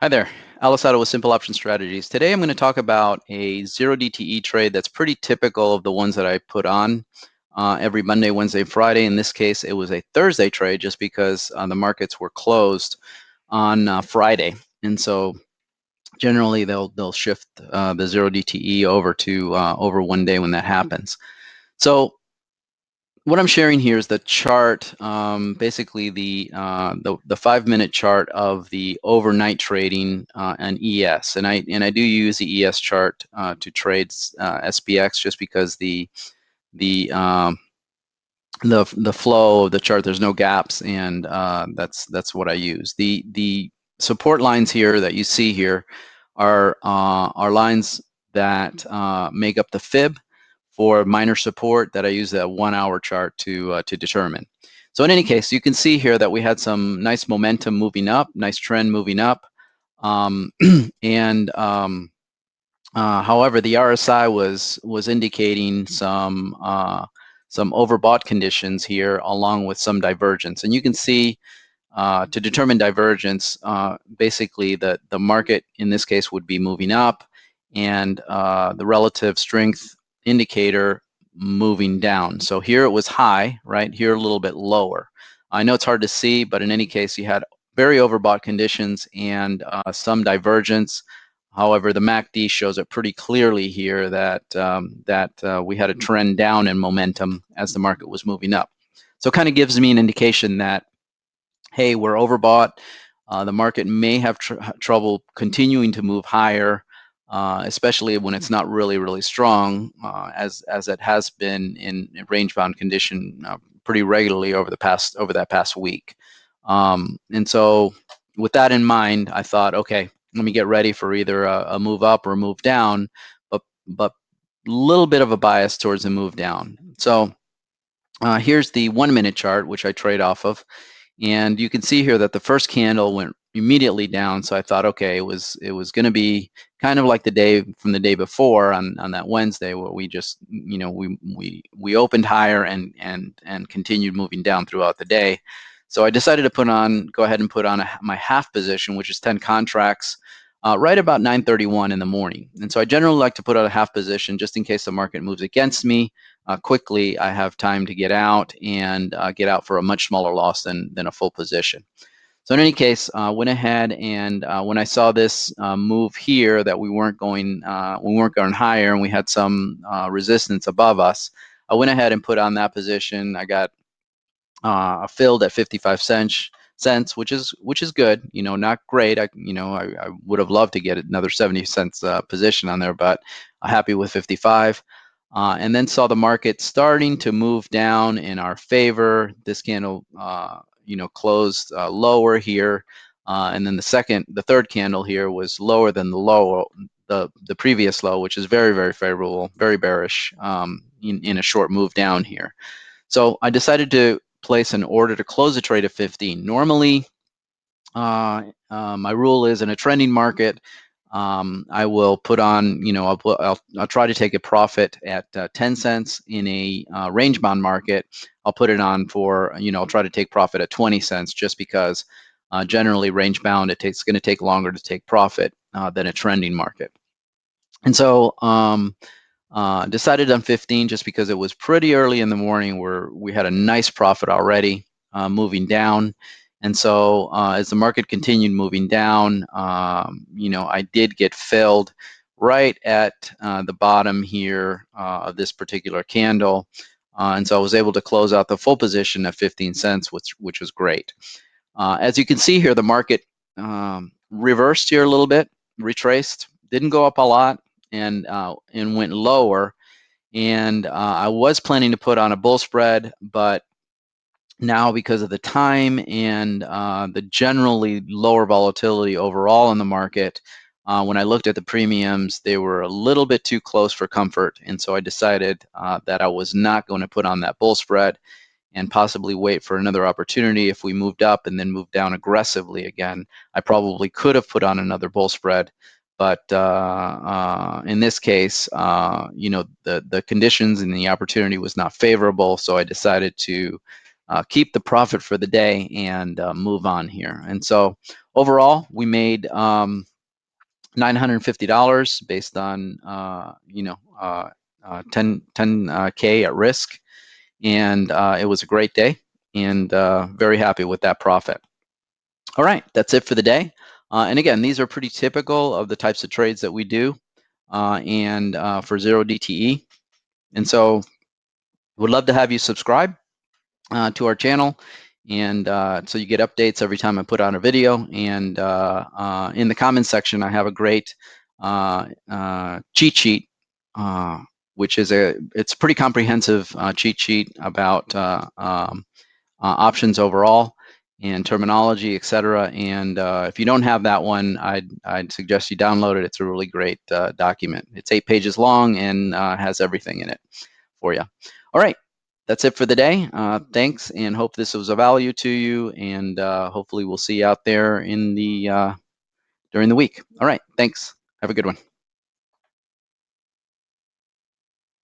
Hi there, Alisado with Simple Option Strategies. Today I'm going to talk about a zero DTE trade that's pretty typical of the ones that I put on every Monday, Wednesday, Friday. In this case, it was a Thursday trade just because the markets were closed on Friday, and so generally they'll shift the zero DTE over to over one day when that happens. So what I'm sharing here is the chart, basically the 5-minute chart of the overnight trading and ES, and I do use the ES chart to trade SPX just because the flow of the chart, there's no gaps, and that's what I use. The support lines here that you see here are lines that make up the fib for minor support that I use that 1-hour chart to determine. So in any case, you can see here that we had some nice momentum moving up, nice trend moving up, and however, the RSI was indicating some overbought conditions here, along with some divergence, and you can see. To determine divergence, basically the market in this case would be moving up, and the relative strength indicator moving down. So here it was high, right? Here a little bit lower. I know it's hard to see, but in any case, you had very overbought conditions and some divergence. However, the MACD shows it pretty clearly here that we had a trend down in momentum as the market was moving up. So it kind of gives me an indication that, hey, we're overbought. The market may have trouble continuing to move higher, especially when it's not really strong, as it has been in range-bound condition pretty regularly over that past week. And so, with that in mind, I thought, okay, let me get ready for either a move up or a move down, but a little bit of a bias towards a move down. So here's the 1-minute chart, which I trade off of. And you can see here that the first candle went immediately down. So I thought, okay, it was going to be kind of like the day from the day before on that Wednesday, where we just, we opened higher and continued moving down throughout the day. So I decided to go ahead and put on my half position, which is 10 contracts, right about 9:31 in the morning. And so I generally like to put out a half position just in case the market moves against me. Quickly, I have time to get out and get out for a much smaller loss than a full position. So in any case, went ahead and when I saw this move here that we weren't going higher and we had some resistance above us, I went ahead and put on that position. I got filled at 55 cents, which is good. Not great. I would have loved to get another 70 cents position on there, but I'm happy with 55. And then saw the market starting to move down in our favor. This candle, closed lower here, and then the third candle here was lower than the previous low, which is very favorable, very bearish in a short move down here. So I decided to place an order to close the trade at 15. Normally, my rule is in a trending market, I will put on, I'll try to take a profit at 10 cents. In a range bound market, I'll put it on for, I'll try to take profit at 20 cents just because generally range bound, it's going to take longer to take profit than a trending market. And so decided on 15 just because it was pretty early in the morning where we had a nice profit already moving down. And so as the market continued moving down, I did get filled right at the bottom here of this particular candle. And so I was able to close out the full position at 15 cents, which was great. As you can see here, the market reversed here a little bit, retraced, didn't go up a lot, and went lower. And I was planning to put on a bull spread, but now because of the time and the generally lower volatility overall in the market, when I looked at the premiums, they were a little bit too close for comfort. And so I decided that I was not going to put on that bull spread and possibly wait for another opportunity. If we moved up and then moved down aggressively again, I probably could have put on another bull spread. But in this case, the conditions and the opportunity was not favorable, so I decided to keep the profit for the day and move on here. And so overall, we made $950 based on 10K at risk, and it was a great day, and very happy with that profit. All right, that's it for the day. And again, these are pretty typical of the types of trades that we do, and for zero DTE. And so would love to have you subscribe to our channel, and so you get updates every time I put out a video. And in the comments section, I have a great cheat sheet, which is it's a pretty comprehensive cheat sheet about options overall and terminology, etc. And if you don't have that one, I'd suggest you download it. It's a really great document. It's 8 pages long and has everything in it for you. All right, that's it for the day. Thanks, and hope this was of value to you. And hopefully we'll see you out there in the during the week. All right, thanks. Have a good one.